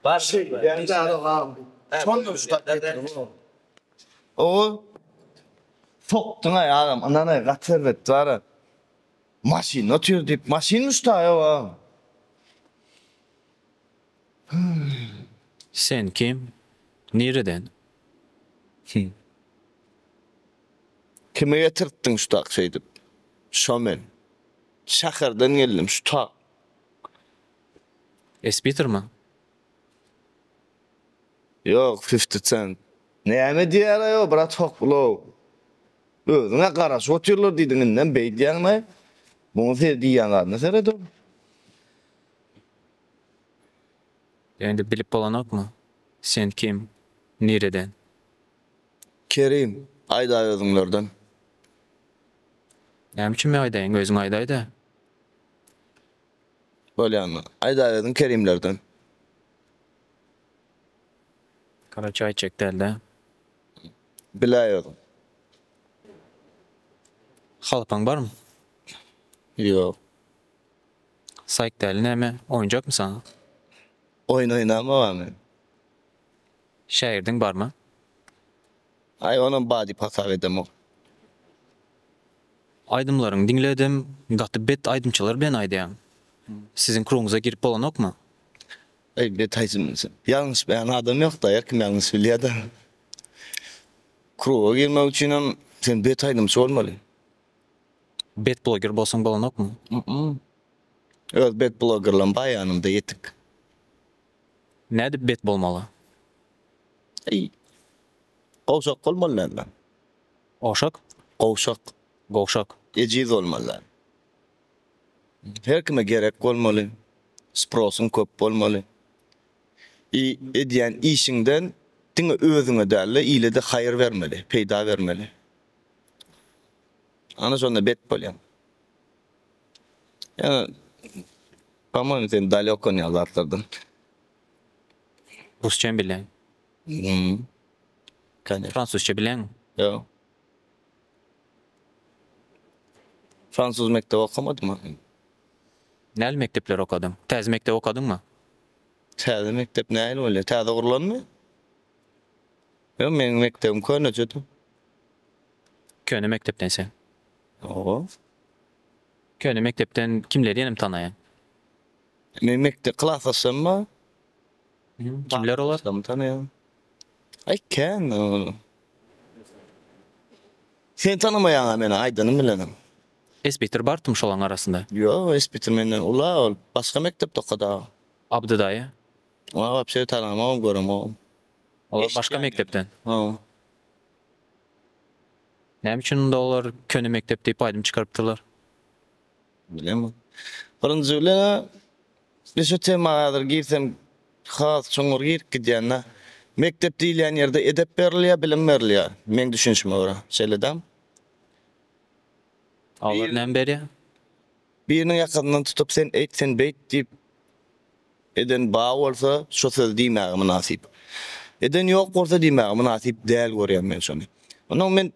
Var. Yani de ağam. Son usta. O soktun ayağım. Anana katır et var. Maşin atıyor deyip maşin usta ya ağam. Sen kim? Nereden? Kime getirttin usta şeydi? Şomen. Şahırdan geldim usta. Espiter mı? Yok 50 cent. Näme diýär aýo bira çok bulo. Özüňe garaş oturlar diýdiňinden beýdiýäňmi? Bunu sen diýýän näsere Yani bilip bolanak mı? Sen kim? Nereden? Kerim, ayda özüňlerden. Yani kim aydayın? Özün aydaydı. Bolýanmy? Ayda özüň Kerimlerden. Kara çay çekti elde. Bilaýarym. Halpan var mı? Ýok. Sayık deli ne mi? Oyuncak mı sana? Oyun oynamam men. Şehirdin var mı? Ay onun badi pasar edem. Aydımlarını dinledim. Gatı bet aydımçılar ben aydayam. Sizin kuruğunuza girip bolanak mı? Ay betaýsymyň. Ýalňyş beýan adam ýok da, herkim ýalňyş bilýär da. Kruga girmek üçin sen betaýdymçy bolmaly. Bet blogger bolsan bolanak mı? Öz bet bloggerlan baýanymda ýetik. Näde bet bolmalı? Ay. Gowşak bolmaly lan. Oşak? Gowşak. Govşak. Eciz olmalı. Her kime gerek olmalı. Sprosun köp olmalı. Ediyen işinden dine özüne derle ile de hayır vermeli, peyda vermeli. Ana sonra bet bolyan. Yani aman sen daleko ne yazarlardan. Rusça bilen. Kane. Fransızca bilen. Yo. Fransız mektebi okumadım mı? Näl mektepler okadın? Täze mektep okadın mı? Täze mektep näil bolýar? Täze gurulanmy? Yo, meň mektebim köne jödüm. Köne mektepten sen. Oo. Köne mektepten kimleri yenim tanayan? Meň mektep klasasyň mı? Kimler olar? Tam tanıyorum. Ay ken. Sen tanımayan meni Aydan'ı bilenim. Espiter bartım şolan arasında. Yo, espitir menden ula ol. Başka mektepde okada. Abdı dayı. Ama hepsi tanımam görüm o. Olar başka mektepten. Ha. Ne için de olar köne mektep deyip aydım çıkarıptılar. Bilemem. Birinci öyle bir şu temadır girsem has çoğur girip gidýänne. Mektep diýilen ýerde edep berilýär, bilim berilýär. Men düşünşime göre. Şeýledem. Olar näme beri? Birinin yakınından tutup sen eýt sen beýt diýip eden bağ bolsa şo söz diýmäge münasip. Eden ýok bolsa diýmäge münasip däl görýän men şonu. Onuň men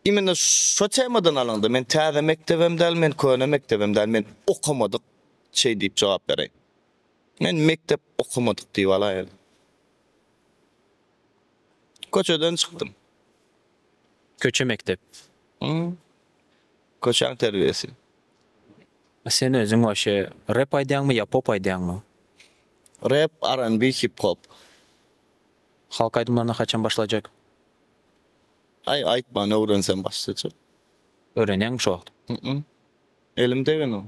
imene şo temadan alanda men täze mektebimden men köne mektebimden men okamadyk şey diýip jogap bereýin. Men mektep okamadyk diýip alaýar. Koçadan çıktım. Köçe mektep. Koçan terbiyesi. Sen özüň başa rap aýdýanmy ýa pop aýdýanmy? Rap, R&B, hip hop. Halk aydımlarına kaçan başlayacak? Ay aytma ne öğrensen başlayacak. Öğrenýän mi şol? Elimde ben o.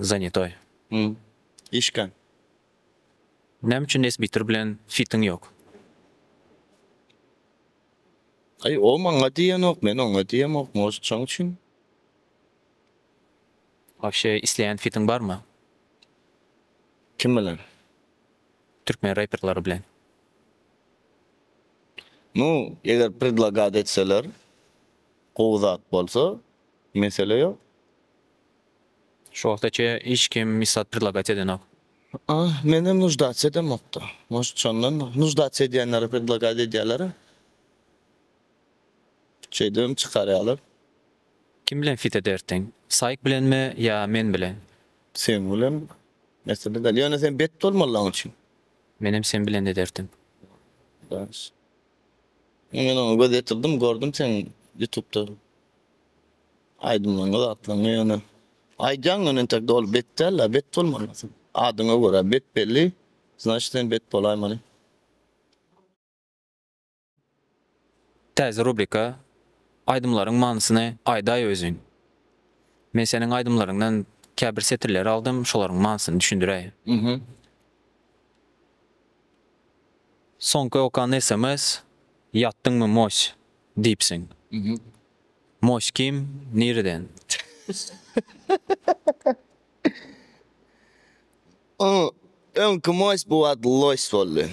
Zanětoy. İşken. Näme üçin Espiter bilen fitin ýok? Ay o maňa diýenok, men oňa diýemok, moş çoň üçin. Wapşe isleýän fitin barmy? Kim bilen? Türkmen raperlary bilen. Ну, eger predlagat etseler, gowzat bolsa, mesele ýok. Şu wagtça hiç kim misat predlagat edenok. Menem нуждаться edemokda. Moş çoňdan нуждаться edýänleri predlagat edýärler. Şeydim çıkarýarlar. Kim bilen fit ederdiň? Sayık bilen mi ýa men bilen? Sen bilen Mesela da yani sen bet olmalı onun için. Menem sen bilen de derdim. Baş. Ben onu gözetirdim, gördüm sen YouTube'da. Aydınlanı da atlanıyor yani. Aycan önün tek dol bet derler, bet olmalı. Adına göre bet belli. Значит sen bet bolaymalı. Täze rubrika aydımlaryň manysyny aýdaý özüň. Men seniň aydymlaryňdan käbir setirler aldym, şolaryň manysyny düşündiräýin. Mhm. Soňky okan SMS ýatdyňmy moş diýipsiň. Mhm. Moş kim? Nirden? O öňkü moş bu ad loş boldy.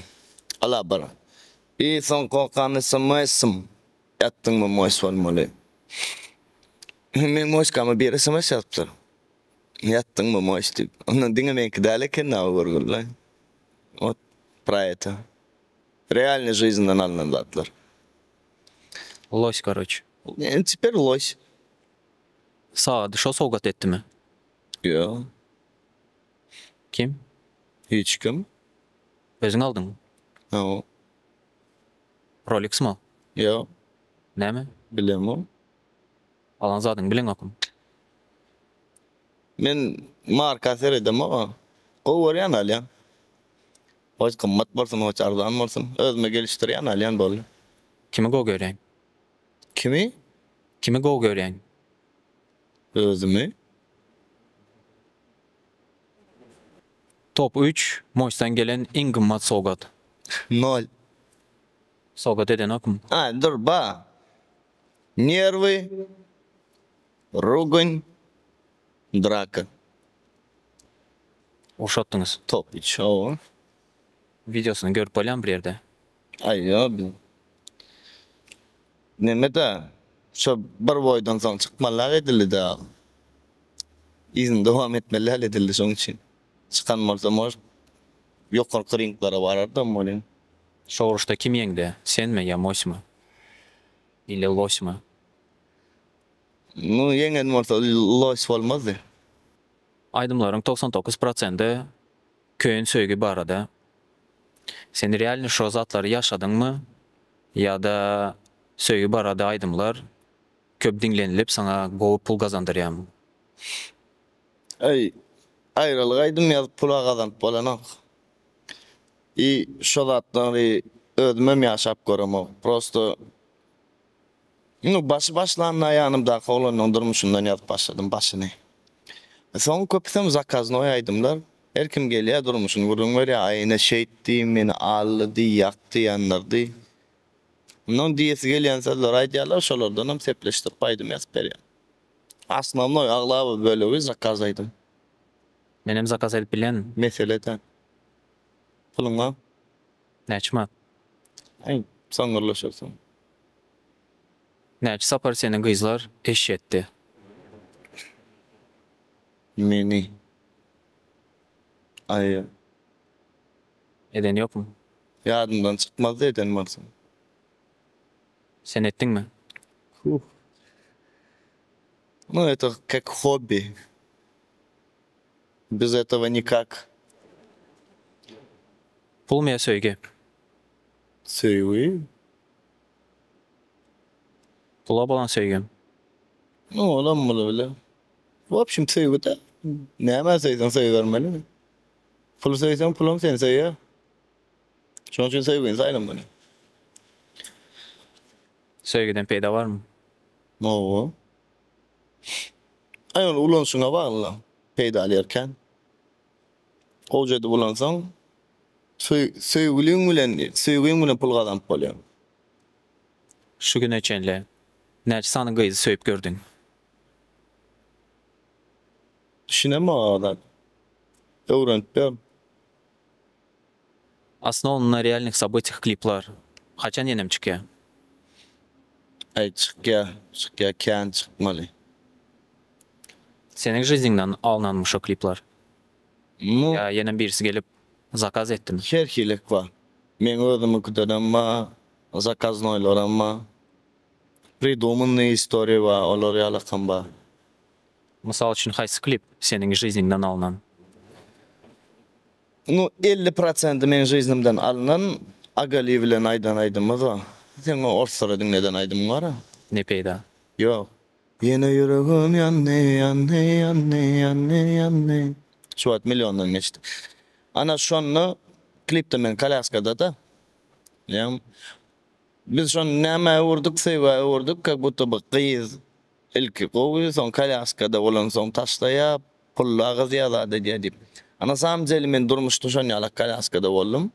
Ala bara. Son kokanı samaysım. Yattın mı moş bolmaly. Men moş kama bir SMS yaptılar. Yattın mı moş diýip. Onu dinlemek daleken na görgüller. Вот про это. Реальной жизненdan alınanlar. Loş короче. Теперь loş. Sağa dışa sowgat etdimi? Yo, Kim? hiç kim. Özüň aldyňmy? No, Rolex mi? yo, Näme? bilemem. Alan zadyň bilen okum. Men marka seredem ama gowaryan alyan. Hoş kımmat bolsun, hoş arzan bolsun. Özüme geliştirýän alyan boldy. Kimi go görýän? Kimi? Kimi go görýän? Özümi. Top 3 moşdan gelen iň gymmat sowgat. Nol. Sowgat eden okum. Dur ba. Nervy, ruгань, драка. Oşatdyňyz. Top iç o. Videosunu görüp bolýan bir ýerde. Ay ya. Neme de? Şu bir boydan soň çykmalar edildi de. İzin devam etmeler edildi soň için. Çıkan bolsa mor. Ýokarky ringlara barardy molin. Şowruşda kim ýeňdi? Senmi ýa moşmy? Ile loşmy? Nu ýeňen bolsa loş bolmazdy. Aydymlaryň 99% köýün söýgi barada. Sen realny şo zatlary ýaşadyňmy? Ýa-da söýgi barada aydymlar köp dinlenilip saňa gowy pul gazandyrýarmy? Ay, ayrılık aydym ýazyp pula gazanyp bolanok. Şo zatlary özüme ýaşap göremok. Prosto başlanma ýanymda golanyň durmuşyndan ýazyp başladym başyny. Soň köpsem zakazny oýaýdymlar. Her kim gelýär durmuşyny görüň berýär, aýyna şeýtdi, meni aldy, ýakdy, ýandyrdy. Non diýesi gelýän sözler aýdýarlar, şolardan hem sepleşdirip aýdym ýazyp berýär. Asnamnoy aglaby bölegi zakaz aýdym. Menem zakaz edip bilen Meseleden. Puluňa, näçe ay, soňurlaşarsın. Näçe sapar seni gyzlar eşetdi. Meni. Ay, Eden ýokmy? ýadymdan çykmaz eden bolsun. Sen etdiňmi? Ну, это как хобби. Без этого никак. Pul mu ýa söýgi? Söýgi. Pula bolan söýgüm. Ну, olammaly öyle. В общем, söýgi de. Näme söýsen söýbermeli. Pul söýsen pulum sen söýýär. Şoň üçin söýgüň saýlym bunu. Söýgiden peýda barmy? No. Ay, ulanşyňa bagly. Peýda alýarken. O jerde ulansaň, söýgüň bilen pul gazanyp bolýar. Şu gün eçenle näçe sany gyzy söýüp gördüň? Düşüneme adam. Öğrenip ben. Основа на реальных событиях клиплар. Haçan yenem çıkıyor? Ay çıkya, kän çıkmaly. Senin жизньиңнан alınanmış o kliplar. Ну, Ya yenem birisi gelip zakaz ettim. herkilik var. Men özümü kütedem var, zakaznoylaram var. Придуманные истории var, olar ýalakan var. Mysal üçin haýsy klip senin жизньиңнан alınan? Nu 50% men жизнimden alınan agali bilen aydan aydymyz var. Sen o orsara dinleden aydym var ha? Ne peyda? Yok. Yine yüreğim yanne yanne yanne yanne yanne. Şu at milyondan geçti. Ana şonu klipte men Kalaskada da. Ya biz şonu näme vurduk seywa vurduk ka bu kıyız. İlki qowy son Kalaskada olan son taşlaya pullağı ziyada diýip. Ana samjely men durmuşda şonu ýala Kalaskada boldum.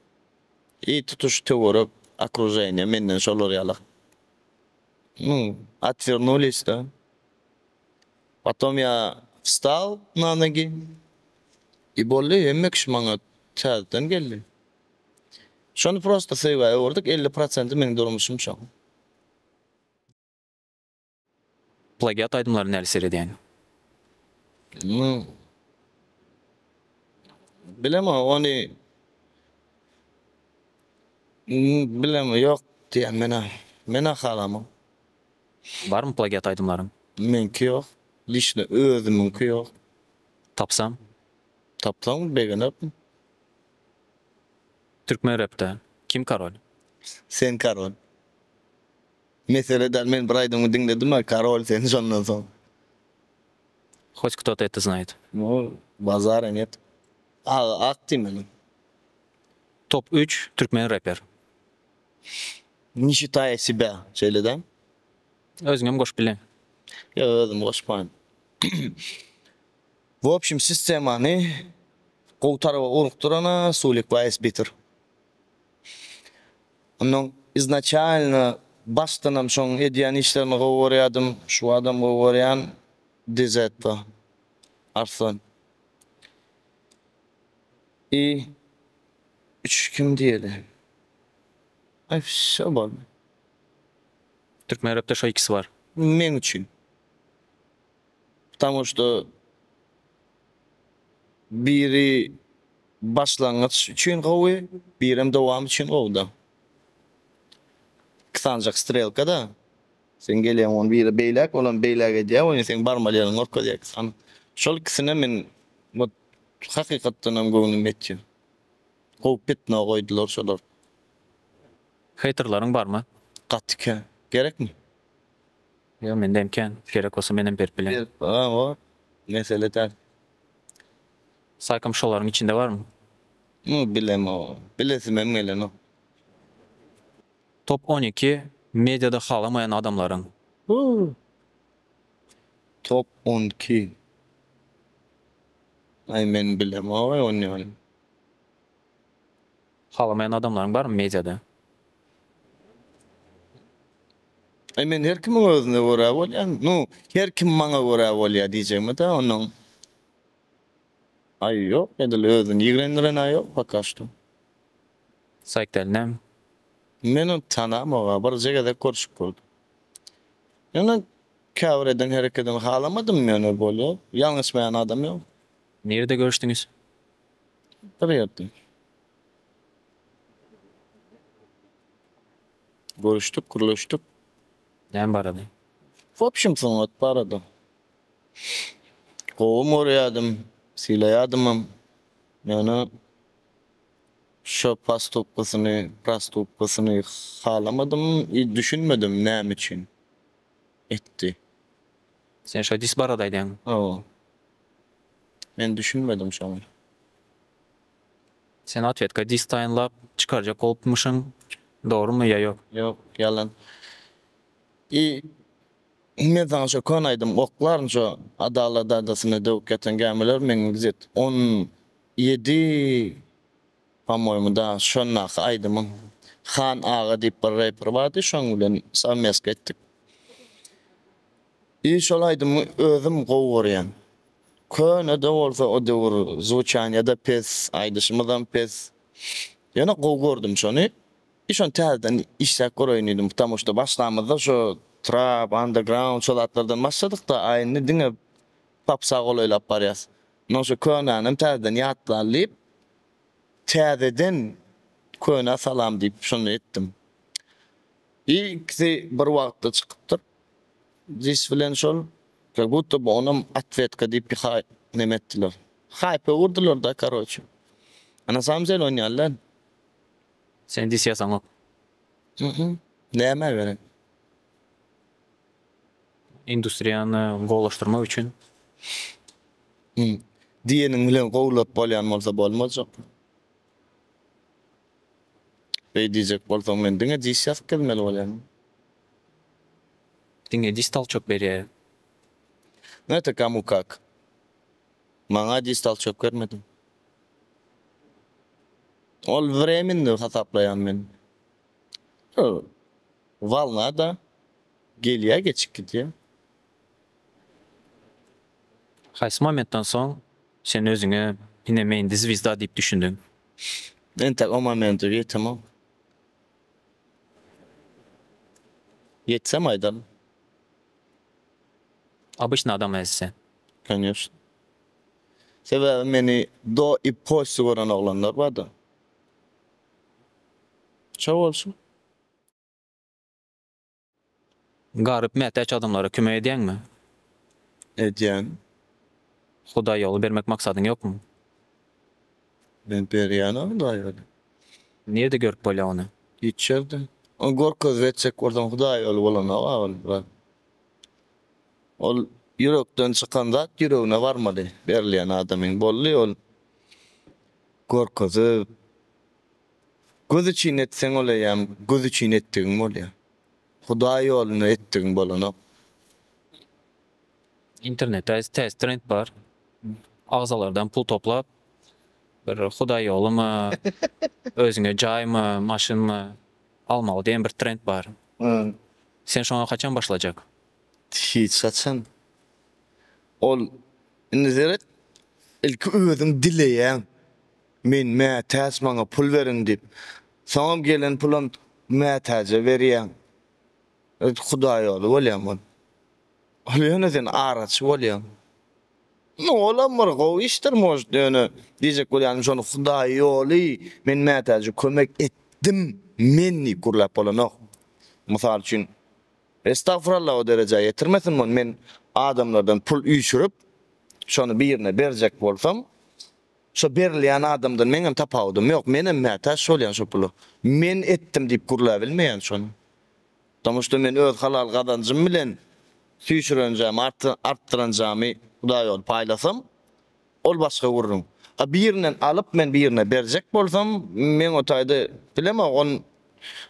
İyi tutuş töwerip окружение menden şolar ýala. Отвернулись, да. Потом я встал на ноги и болли emmek şmaňa çäzden geldi. Şonu prosta seýbäge wurdyk 50% meniň durmuşum şo. Plagiat aydımları näle edýän? Ну, bilema onu bilema yok diýen mena halamam. Barmy plagiat aydımlaryň? Menki yok. Lişne özümünki yok. Tapsam, Tapsam begenep. türkmen rapde kim karol? Sen Karol. Mesele dal men bir aydymı dinledim ha Karol sen şondan soň. Хоть кто-то это знает. Ну, базара нет. Актим men. Top 3 türkmen rapper. Не считая себя, şeyleden. Özüňem goşup bilen. Ya özüm goşpan. В общем, системаны Ковтарова урукturana Sulik Вайс битер. Onun изначально baştanam şoň edýän işlerimi gowarýadym, şu adam gowarýan Dizetpa. Arslan. Üç kim diýeli? Ay, şo bol. Türkmen rapde şo ikisi var. Men üçin. Потому что biri başlangıç üçün gowy, birim dowam üçün gowda. Kısancak strelka da. Sen gelýän on biri beýlek, olan beýlege diýär, onu sen barmalýaryň orka diýär. Şol ikisine men bu hakykatdan hem göwnüm etdi. Gowup bitne goýdular şolar. Haterlaryň barmy? Gatyka. Gerekmi? Yo mende imkan. Gerek olsa menem berip bilen. O mesele tar. Saykam şolaryň içinde barmy? Bilem o. Bilesim hem gelen o. Top 12 mediada halamayan adamlaryň. Top 12. Ay men bilem o onu. Halamayan adamlaryň barmy mediada? Ay men her kim özüne wara bolýan. No, her kim maňa wara bolýar diýjekmi da onuň. Ay yok, edil özüni ýigrendiren ay yok pakaşdy. Saykdelnem. Meni tanamaga bir jegede görüşüp boldy. Ýa-ni käwreden herekeden halamadym meni bolýar. Ýalňyşmaýan adam ýok. Nerede görüşdüňiz? Bir ýerde. Görüşdük, gürleşdik. Näme barady? В общем, sanat barada. Gowum orýadym, silaýadymam. Ýa-ni şo prostupkasyny halamadym, düşünmedim näme üçin etdi. Sen şo dis baradaýdyň. O. Men düşünmedim şonu. Sen atwetka dis taýynlap çykarjak bolupmyşyň. Dogrymy ýa ýok? Yok, yalan. Men sana şo konaydym, oklaryn şo Adalet Dadasyna döwüp geten gämeler meň gizet 17 по-моему da şonnaky aýdymyň. Han Ağa diýip bir rapper bardy, şoň bilen sammesk etdik. Şol aýdymy özüm gowurýan. Köne de bolsa o döwür звучанияda pes, aýdyşymyzdan pes. Ýana gowgurdym şonu. Şon täzeden işlek görýändim, потому что başlamyzda şo trap, underground şolatlardan başladyk da aýyny diňe papsa golaýlap barýas. No şo könanym täzeden ýatlalyp täzeden köne salam diýip şonu etdim. İkisi bir wagtda çykypdyr. Dis bilen şol как будто бы onam atvetka diýip nemetdiler. Hype urdular da короче. Ana samzel oynarlar. Sen disyasan o. Näme berek? Industriyany golaşdyrmak üçün Diýeniň bilen gowlap bolýan bolsa bolmazjak. Beýdijek bolsaň men diňe disýas gelmeli bolýan. diňe distal çok berýär. Näte kamu kak? Maňa distal çok görmedim. Ol временni hasaplayan men. Valna da gelýär geçip gidýär. Haýsy momentdan soň sen özüňe "Ine men zwizda" diýip düşündüň. Ente o momentu yetemem. Yetsem aydan. Обычный adam sen. Конечно. Sebebi meni do iposu gören oğlanlar var da. Çoğu olsun. Garyp mätäç adamlara kömek edýänmi? Edyen. Huda ýoly bermek maksadyň ýokmu? Ben periyana da öyle. Nerede görüp bolýar ony? İçeride. O gorkoz etsek oradan Huday yolu olana var. Ol yürekten çıkanda yüreğine varmadı. Berleyen adamın bolli ol. Gorkozu gözü çiğnetsen olayam, gözü çiğnettiğin olaya. Huday yolunu ettiğin bolana. Internetde tez trend bar. Ağzalardan pul toplap bir Huda ýolymy, özüňe jaýmy, maşynmy almaly diýen bir trend bar. Sen şoňa kaçan başlajak? Hiç saçsan. Ol nezeret ilk özüm dileyen. Men mätäs maňa pul berin dip. Soňam gelen pulam mätäje berýän. Hudaý ýoly bolýam ol. Ol ýöne sen araç bolýam. No olamar gow işler moş diýene. Diýjek bolýan şonu Hudaý ýoly men mätäje kömek etdim. Menni gurlap bolanok. Mysal üçin estağfurullah o derece yetirmesin men adamlardan pul üýşürip şonu bir ýerine berjek bolsam şo berilýän adamdan meňem tapawdym ýok menem mätäş bolýan şo pulu men etdim diýip gurla bilmeýän şonu. Tamışda men öz halal gazancym bilen süýşürenjäm artdyranjamy Hudaý ol paýlasam ol başga gurrun. A bir ýerinden alyp men bir ýerine berjek bolsam men o taýda bileme ol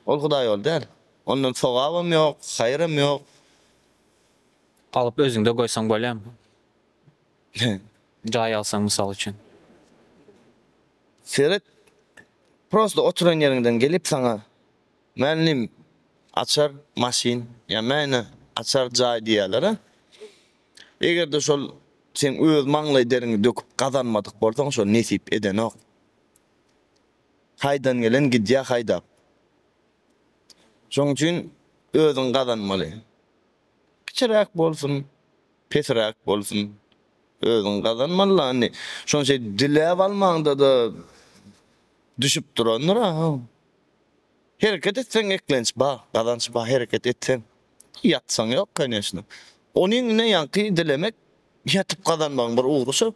Hudaý ol däl. Ondan sowabym ýok, haýrym ýok. Alıp özüňde goýsaň bolýarmy? Jaý alsaň mysal üçin. Seret prosto oturan ýeriňden gelip sana mänim açar maşin, ya mäni açar jaý diýerler ha. Egerde şol sen öz maňlaý deriňi döküp gazanmadyk bolsaň şol nesip eden ok. Haýdan gelen gidýär haýdap. Şoň üçin özüň gazanmaly. Kiçirak bolsun, pesrak bolsun. Özüň gazanmaly hani. Şoň şey diläp almaňda da düşüp duranlar ha. Hereket etsen eklenç ba, gazanç ba hereket etsen. Yatsaň ýok конечно. Onuň ne ýanky dilemek yatıp kazanmaň bir uğruşy.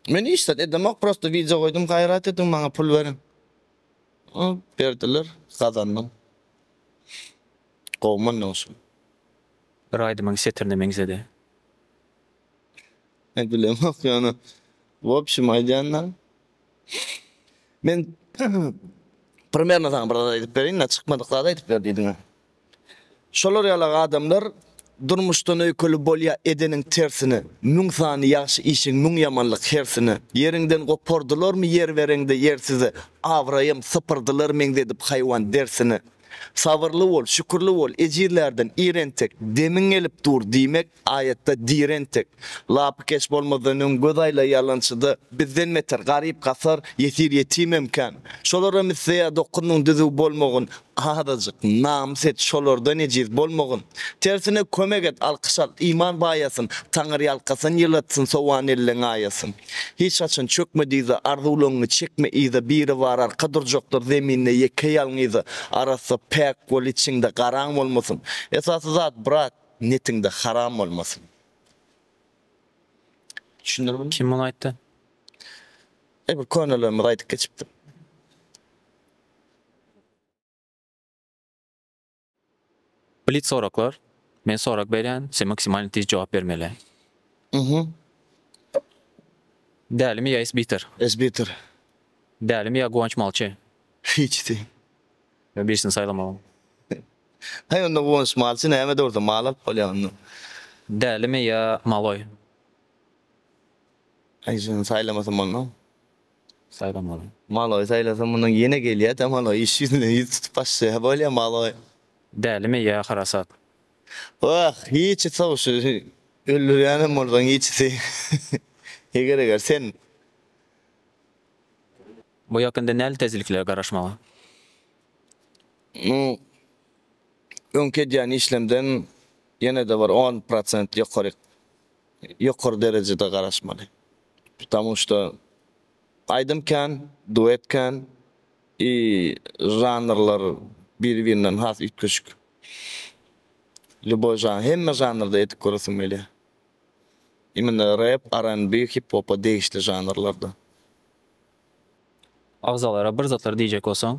Men istat edemek prosto video koydum gayrat etdim maňa pul berin. Berdiler, kazandım. Gowman olsun. Bir aýdymaň setirnemeňizde. Ne bileyim yani. В общем, aydanlar. Men primерно sana bir aýdyp berin, na çykmadyklarda aýdyp berdiňiz. Şolar ýaly adamlar durmuşdan öýkeli bolýa edenin tersini, müň sany ýaşy işiň, müň ýamanlyk hersini, ýeriňden gopardylarmy yer berende ýersizi, awraýym sypyrdylar meňde dip haýwan dersini. Sabırlı ol, şükürlü ol, ejirlerden irentek, demin gelip dur diýmek ayetde direntek. Lapy keç bolmadanyň gözaýla ýalançydy, bizden meter garyp gasar, yetir yetim imkan. Şolara misleýa dokunyň düzü bolmagyn, adajyk namset şolardan ejiz bolmagyn. Tersine kömek et, alkyş al, iman baýasyn, Taňry ýalkasyn ýylatsyn, sowan elleň aýasyn. Hiç açan çökmediýse, arzularyňy çekme ýa biri barar, kadyr jokdur zeminne ýeke ýalňyzy, arasy pek bol içinde garan bolmasyn. Esasy zat bırak netinde haram bolmasyn. Düşünürmü? Kim onu aýtdy? Bir konularımı gaýdyp geçipdim. Blitz soraklar. Men sorak berýän, sen maksimal tez jogap bermeli. Dälimi ýa Esbiter? Esbiter. Dälimi ýa Guwanç Malçy? Hiç değil. Ýa birisini saýlamagam. Hay onda konuşmalçı näme de orada mal alıp bolýan. Dälimi ýa Maloy? Ay şunu saylamasam onu. Saýlamagam. Maloy saylasam bunun yine gelýär de maloy iş yüzüne yüz tutup başlaya bolýar maloy. Dälimi ýa Harasat? Oh, hiç sowşu öldürýänem bolsaň hiç. Eger sen Bu ýakynda näli tezlikler garaşmaly? nu öňke diýen işlemden ýene de bar 10% ýokary derejede garaşmaly. Потому что aydymken, duetken janrlar bir-birinden has ütkeşik. Любой жанр, hemme janrda etip görürsün meli. Imенно rap, R&B, hip-hop degişli janrlarda. Agzalara bir zatlar diýjek bolsaň,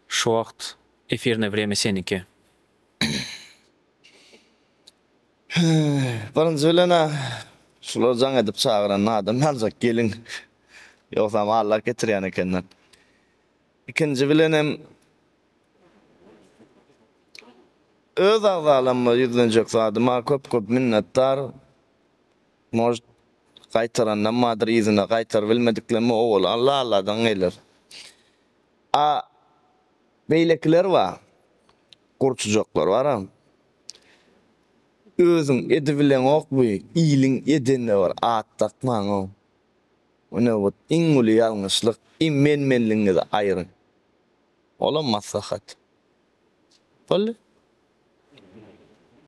şu wagt efirne время seniki. Birinji bilene şular jaň edip çagyran adam aljak gelin. Ýoksa Allah getirýän ekenden. İkinji bilenem öz agzalama ýüzlenjek zadyma köp minnettar. Может, gaýtarandan madyr ýüzüne gaýtar bilmediklerimi ol Allah'dan gelir. Beýlekler var. Gurçujoklar var. Özüň edibilen okby, iyiliň edenne var. At takmaň o. Ona bu iň uly ýalňyşlyk, menmenligiňi de aýyryn. Olam maslahat. Bolly.